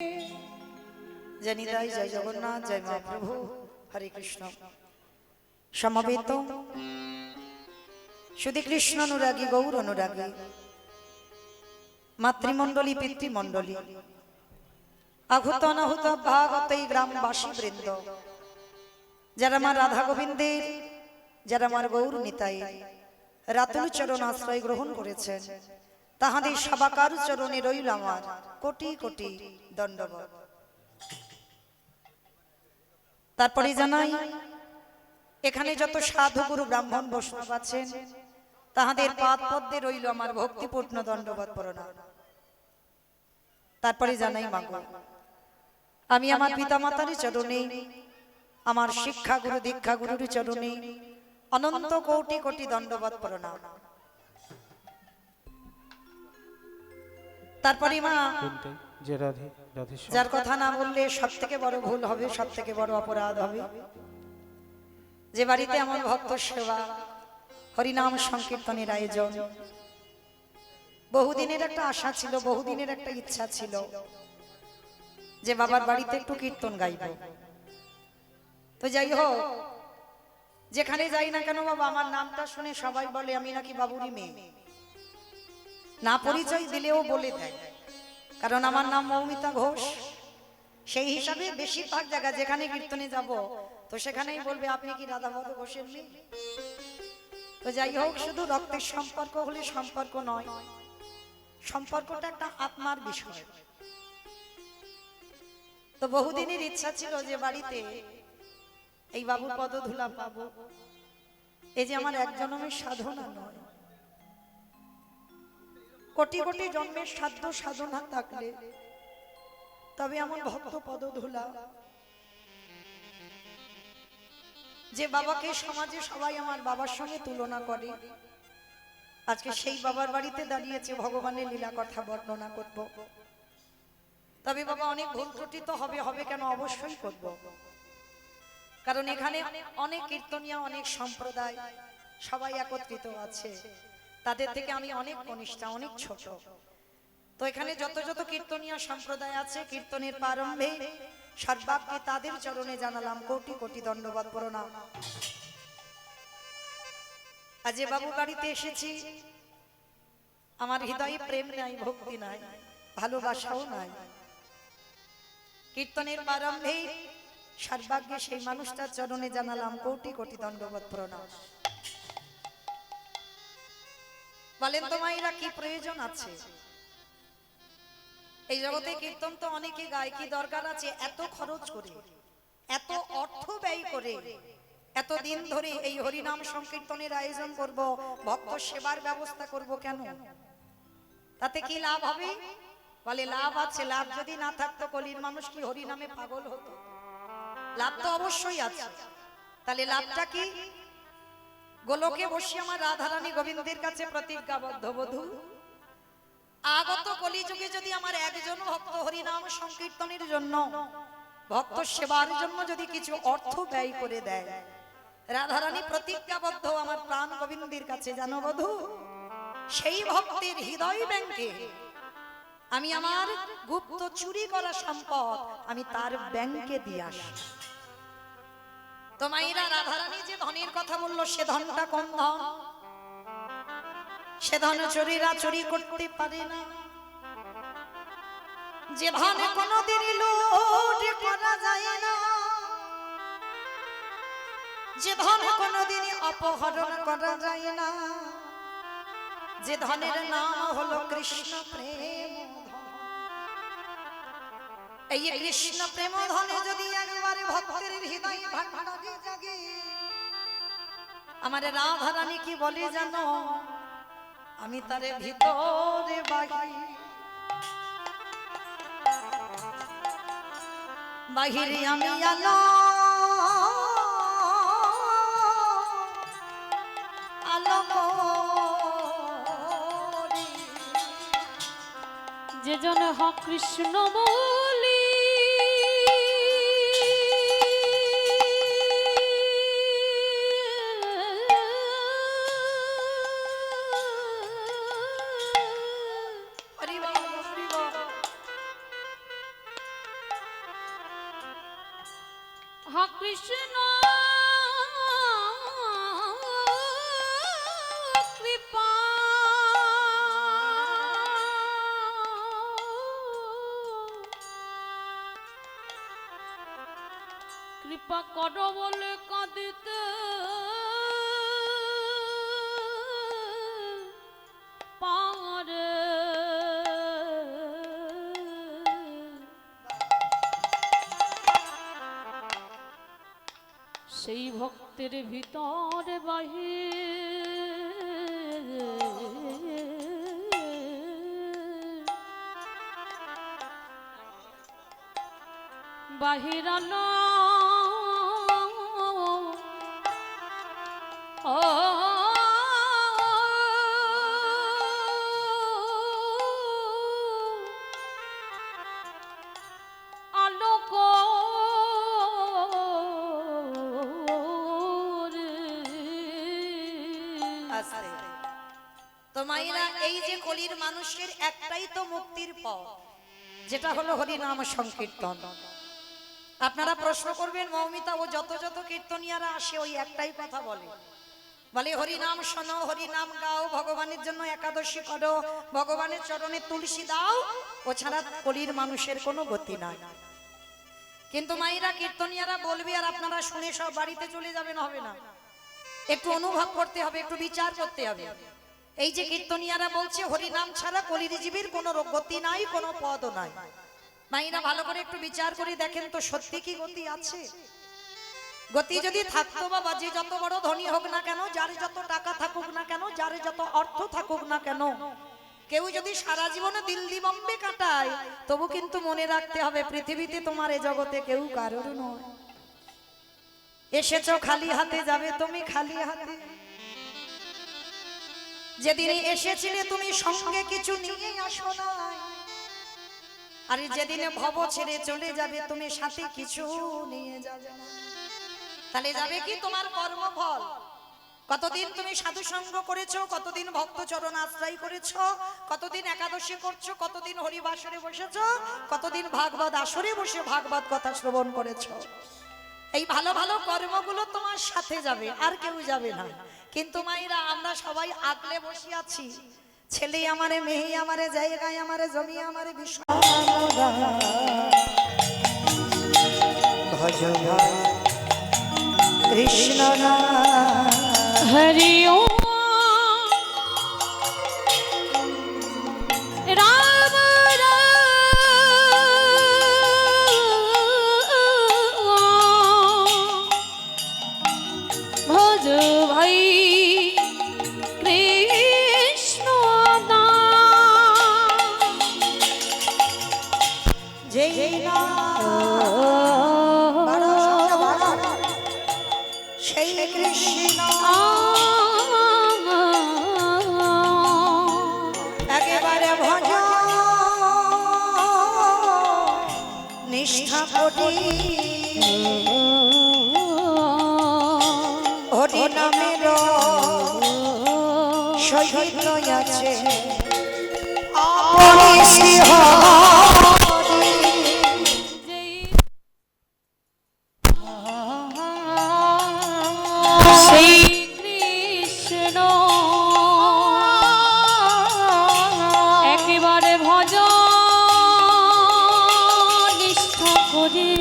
जय निताई जय जगन्नाथ जय महाप्रभु हरे कृष्ण समवेत शुद्धि कृष्ण अनुरागी गौर अनुरागी मातृमंडली पितृमंडली आहुत अनाहुत भागत ग्रामवासी बृंद যারা মা রাধা গোবিন্দের যারা আমার গৌর নিতাই রাতুল চরণ আশ্রয় গ্রহণ করেছেন তাহাদের সবাকার চরণে রইল আমার কোটি কোটি দণ্ডবত। তারপরে জানাই এখানে যত সাধু গুরু ব্রাহ্মণ বৈষ্ণব আছেন তাহাদের পাদ পদ্মে রইল আমার ভক্তিপূর্ণ দণ্ডবত প্রণাম। তারপরে জানাই মাগো আমি আমার পিতামাতার চরণে আমার শিক্ষা গুরু দীক্ষা গুরুর চরণে অনন্ত কোটি কোটি দণ্ডবত প্রণাম। তারপরে মা যার কথা না বললে সব থেকে বড় ভুল হবে, সব থেকে বড় অপরাধ হবে, যে বাড়িতে আমার ভক্ত সেবা হরিনাম সংকীর্তনের আয়োজন বহুদিনের একটা আশা ছিল, বহুদিনের একটা ইচ্ছা ছিল যে বাবার বাড়িতে একটু কীর্তন গাইব। তো যাই হোক, যেখানে যাই না কেন বাবা আমার নামটা শুনে সবাই বলে আমি নাকি বাবুরই মেয়ে, না পরিচয় দিলেও বলে দেয়, কারণ আমার নাম মৌমিতা ঘোষ। সেই হিসাবে বেশিরভাগ জায়গা যেখানে কীর্তনে যাব তো সেখানেই বলবে আপনি কি রাধাপদ ঘোষের মেয়ে। তো যাই হোক, শুধু রক্তের সম্পর্ক হলে সম্পর্ক নয়, সম্পর্কটা একটা আত্মার বিষয়। তো বহুদিনের ইচ্ছা ছিল যে বাড়িতে এই বাবুর পদধূলা পাবো। এই যে আমার এক জন্মের সাধনা নয়, কোটি কোটি জন্মের সাধ্য সাধনা থাকলে তবে আমার ভক্ত পদধূলা, যে বাবাকে সমাজে সবাই আমার বাবার সঙ্গে তুলনা করে, আজকে সেই বাবার বাড়িতে দাঁড়িয়েছে ভগবানের লীলা কথা বর্ণনা করব। তবে বাবা অনেক ভুল ত্রুটি তো হবে, হবে কেন, অবশ্যই করব, কারণ এখানে অনেক কীর্তনিয়া অনেক সম্প্রদায় সবাই একত্রিত আছে, তাদের থেকে আমি অনেক কনিষ্ঠা, অনেক ছোট। তো এখানে যত যত কীর্তনিয়া সম্প্রদায় আছে কীর্তনের প্রারম্ভে সর্বাগ্রে তাদের চরণে জানালাম কোটি কোটি দণ্ডবত প্রণাম। আজ যে বাবু বাড়িতে এসেছি আমার হৃদয়ে প্রেম নাই, ভক্তি নাই, ভালোবাসাও নাই। কীর্তনের প্রারম্ভে সর্বাগ্রে সেই মানুষটার চরণে জানালাম কোটি কোটি দণ্ডবত প্রণাম। বলেন তো মায়েরা কি প্রয়োজন আছে এই জগতে? কীর্তন তো অনেকে গায়, কি দরকার আছে এত খরচ করে, এত অর্থ ব্যয় করে, এত দিন ধরে এই হরিনাম সংকীর্তনের আয়োজন করব, ভক্ত সেবার ব্যবস্থা করব, কেন? তাতে কি লাভ হবে? বলে লাভ আছে। লাভ যদি না থাকতো কলির মানুষ কি হরিনামে পাগল হতো? লাভ তো অবশ্যই আছে। তাহলে লাভটা কি? গোলকে বসে আমার রাধারানী গোবিন্দের কাছে প্রতিজ্ঞাবদ্ধ বধূ, আগত কলিযুগে যদি আমার একজন ভক্ত হরিনাম সংকীর্তনের জন্য, ভক্ত সেবার জন্য যদি কিছু অর্থ ব্যয় করে দেয়, রাধারানী প্রতিজ্ঞাবদ্ধ আমার প্রাণ গোবিন্দের কাছে, জানো বধূ, সেই ভক্তের হৃদয় ব্যাংকে আমি আমার গুপ্ত চুরি করা সম্পদ আমি তার ব্যাংকে দিয়ে আসি। তো মাইরা রাধারানী যে ধনের কথা বললো সে ধনটা কোন ধন? সে ধন চোরেরা চুরি করতে পারে না, যে ধনে কোনদিন লুট করা যায় না, যে ধনে কোনদিন অপহরণ করা যায় না, যে ধনের নাম হলো কৃষ্ণ প্রেম। এই কৃষ্ণ প্রেম ধনে যদি একবারে ভক্তের হৃদয়ে ভান্ডারে জাগে, আমার রাধারানী কি বলে জানো? আমি তারে ভিতরে বাহিরে আমি আলো আলো যে জন হ কৃষ্ণ বলি হা কৃষ্ণ কৃপা কৃপা করো বলে কাঁদিতে পারে সেই ভক্তের ভিতরে বাহিরানো আলোক আস্তে। তো মাইরা এই যে কলির মানুষের একটাই তো মুক্তির পথ, যেটা হলো হরিনাম সংকীর্তন। আপনারা প্রশ্ন করবেন মৌমিতা, ও যত যত কীর্তনিয়ারা আসে ওই একটাই কথা বলে, বলে হরিনাম শোনো, হরিনাম গাও, ভগবানের জন্য একাদশী করো, ভগবানের চরণে তুলসী দাও, ও ছাড়া কলির মানুষের কোনো গতি নাই। কিন্তু মাইরা কীর্তনিয়ারা বলবে আর আপনারা শুনে সব বাড়িতে চলে যাবেন, হবে না। একটু অনুভব করতে হবে, একটু বিচার করতে হবে। এই যে কীর্তনিয়ারা বলছে হরিনাম ছাড়া কলির জীবের কোনো গতি নাই, কোনো পদও নাই। মাইরা ভালো করে একটু বিচার করে দেখেন তো সত্যি কি গতি আছে? গতি যদি থাকতো, বাবা যে যত বড় ধনী হোক না কেন, যার যত টাকা থাকুক না কেন, যার যত অর্থ থাকুক না কেন, কেউ যদি সারা জীবনে দিল্লি বম্বে কাটায়, তবু কিন্তু মনে রাখতে হবে পৃথিবীতে তোমার এ জগতে কেউ কারোর নয়। এসেছো খালি হাতে, যাবে তুমি খালি হাতে। যেদিন এসেছিলে তুমি সঙ্গে কিছু নিয়ে আসো না, আর যেদিনে ভব ছেড়ে চলে যাবে তুমি সাথে কিছু নিয়ে যাবে না। তাহলে যাবে কি তোমার কর্মফল? কতদিন তুমি সাধু সঙ্গ করেছো, কতদিন ভক্ত চরণ আশ্রয় করেছো, কতদিন একাদশী করছো, কতদিন হরিবাসরে বসেছো, কতদিন ভাগবত আসরে বসে ভাগবত কথা শ্রবণ করেছো। এই ভালো ভালো কর্মগুলো তোমার সাথে যাবে, আর কেউ যাবে না। কিন্তু মায়েরা আমরা সবাই আগলে বসে আছি, ছেলে আমারে, মেয়ে আমারে, জায়গায় আমারে, জমি আমারে, বিশ্ব কৃষ্ণ হরি ও রাম ভজ ভাই কৃষ্ণ যেই না সেই কৃষ্ণ একেবারে ভজ নিষ্ঠা করি, হরি নামের সহিত আছে আপনি শ্রী হরি। সেই কৃষ্ণ একেবারে ভজ নিষ্ঠা করে,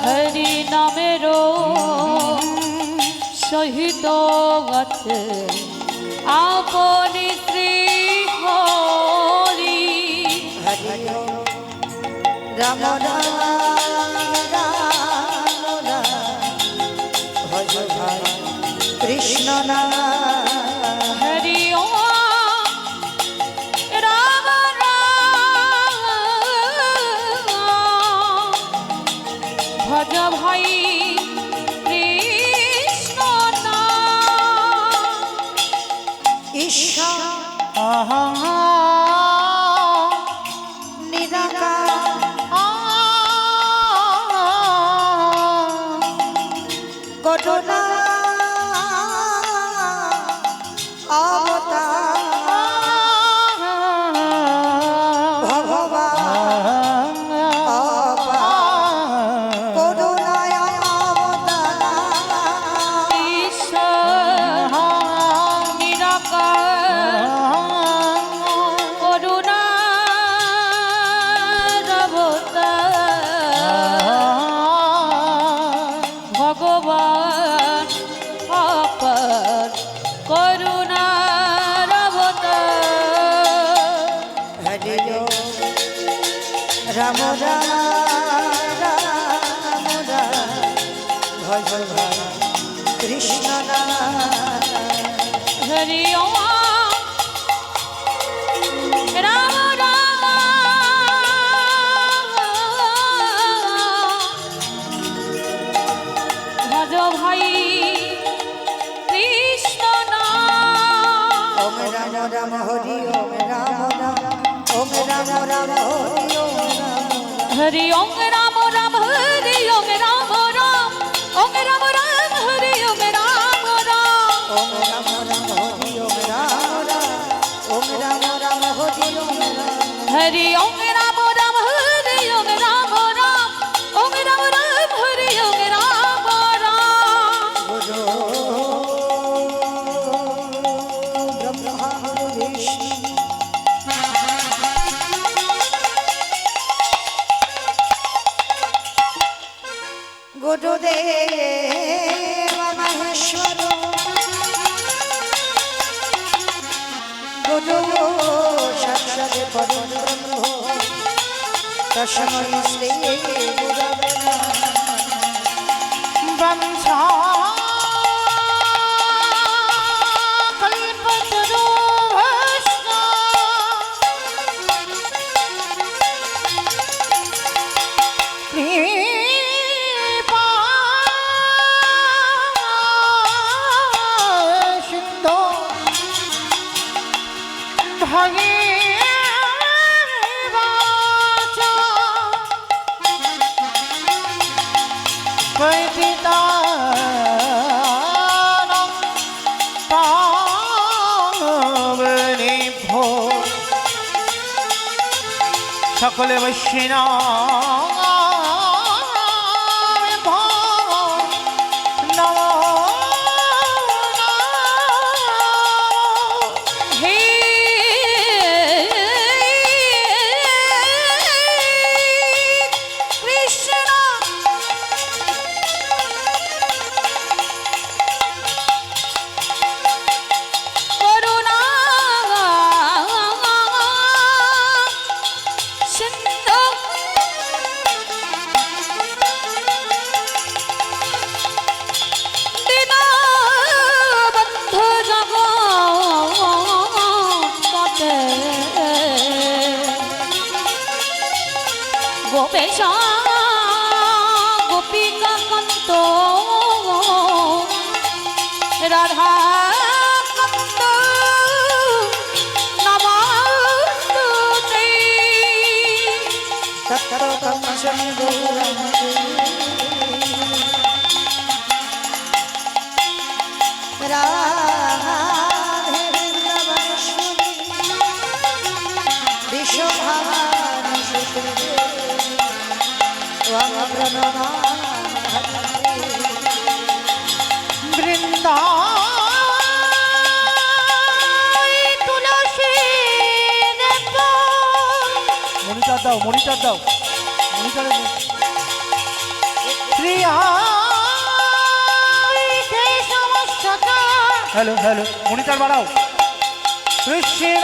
হরি নামের সহিত আছে আপনি শ্রী হরি। হরি রাম রাম রাম রাম ভজ ভাই কৃষ্ণ নাম। হরি ও রাম রাম ভজ ভাই কৃষ্ণ নাম। ঈশ্বর নিরাকার করুণা অবতার ভগবান হরি রাম রাম রাম রাম ভজ ভাই কৃষ্ণ নাম হরি ওম রাম রাম ভজ ভাই কৃষ্ণ নাম ওম রাম রাম হরি ওম রাম রাম ওম রাম রাম হরি ওম রাম হরি ওম রাম রাম হরি ওম রাম রাম ওম রাম রাম হরি ওম রাম রাম ওম রাম রাম হরি ওম রাম রাম ওম রাম রাম হরি ওম রাম হরি ওম রাম রাম হরি ওম রাম রাম ওম রাম রাম হরি ওম রাম রাম গুরু ব্রহ্মা গুরু বিষ্ণু গুরুদেব মহেশ্বর গুরু সাক্ষাৎ পরম ব্রহ্ম তস্मै শ্রী গুরবে নমঃ সকলে বৈষ্ণব নমো হে কৃষ্ণ করুণা সিন্ধু দীনবন্ধু জগৎপতে গোপেশ গোপিকা কান্ত রাধা কান্ত নমস্তুতে তত্র কঞ্চন গৌরম রাধে বৃন্দাবনেশ্বরী বিশ্বভাবানী সুখদেব ত্বং প্রণমামি তুলসী মনিটর দাও মনিটর দাও মনিটরে হ্যালো হ্যালো মনিটর বাড়াও কৃষ্ণ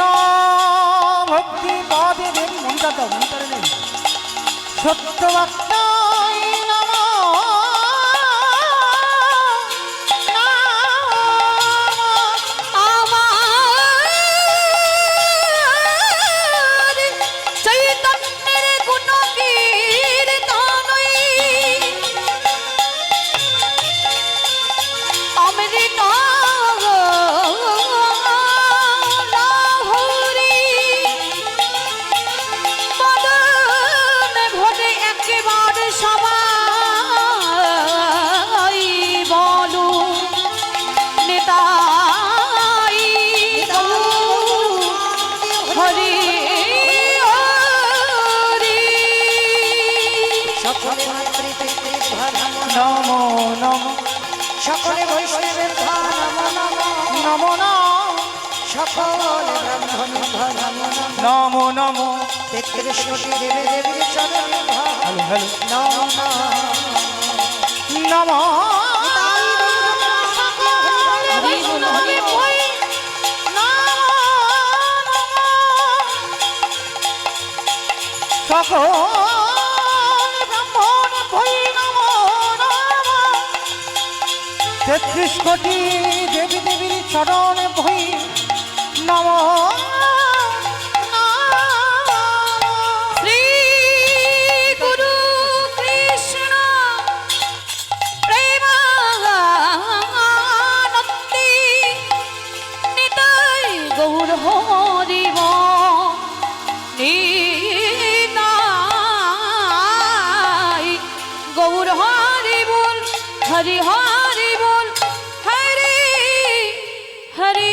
ভক্তি পদে দেব মনিটর দাও মনিটরে নেই সত্যবাক্য আমার চৈতন্যের গুণ কীর্তনই অমৃত লাহরি বদনে ঘটে একেবারে সবাই বলো নেতাই হরি হরি সকলে মাতৃপিতৃ ধর্ম নমো নমো সকলে বৈষ্ণবের ধর্ম নমো নমো সকলে ব্রাহ্মণ ধর্ম নমো নমো 33 কোটি দেবী দেবীর চরণে হ্যালো হ্যালো নমঃ নমো সকল ব্রাহ্মণ ভৈ নম নম ৩৩ কোটি দেবী দেবীর চরণ ভৈ নম শ্রী গুরু কৃষ্ণ প্রেমানন্দে নিতাই গৌর হরিব নিতাই গৌর হরি বল হরি হরি বল হরি হরি